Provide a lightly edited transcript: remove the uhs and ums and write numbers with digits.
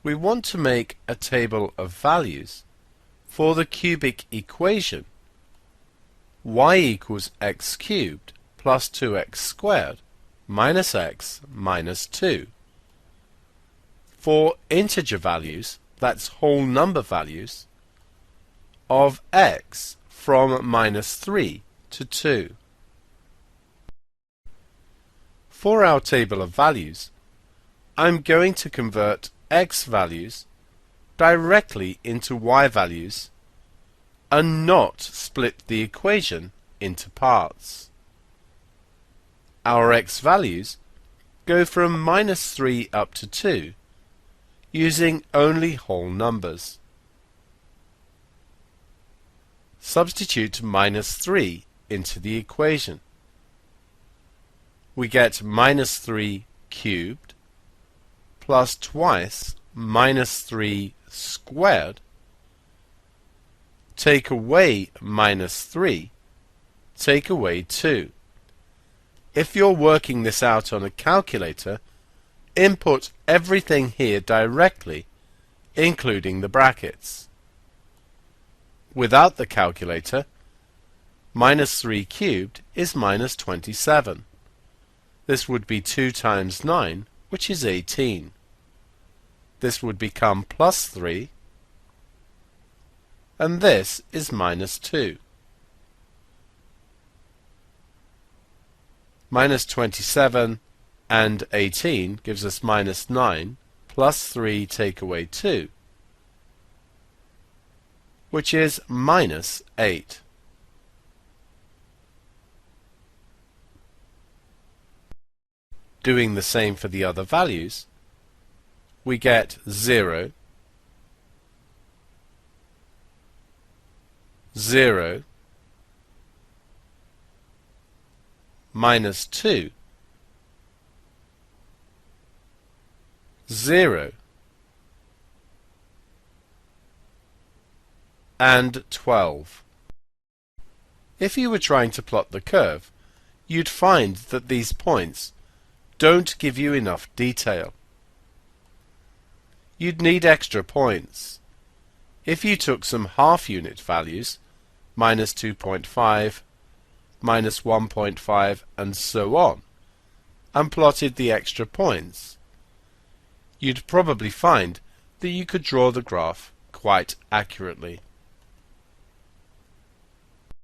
we want to make a table of values for the cubic equation y equals x cubed plus 2x squared minus x minus 2. For integer values, that's whole number values, of x from minus 3 to 2. For our table of values, I'm going to convert x values directly into y values and not split the equation into parts. Our x values go from minus 3 up to 2 using only whole numbers. Substitute minus 3 into the equation. We get minus 3 cubed plus twice minus 3 squared. Take away minus 3, take away 2. If you're working this out on a calculator, input everything here directly, including the brackets. Without the calculator, minus 3 cubed is minus 27. This would be 2 times 9, which is 18. This would become plus 3, and this is minus 2. Minus 27 and 18 gives us minus 9, plus 3 take away 2, which is minus 8. Doing the same for the other values, we get 0, 0, minus 2, 0, and 12. If you were trying to plot the curve, you'd find that these points don't give you enough detail. You'd need extra points. If you took some half-unit values, minus 2.5, minus 1.5, and so on, and plotted the extra points, you'd probably find that you could draw the graph quite accurately.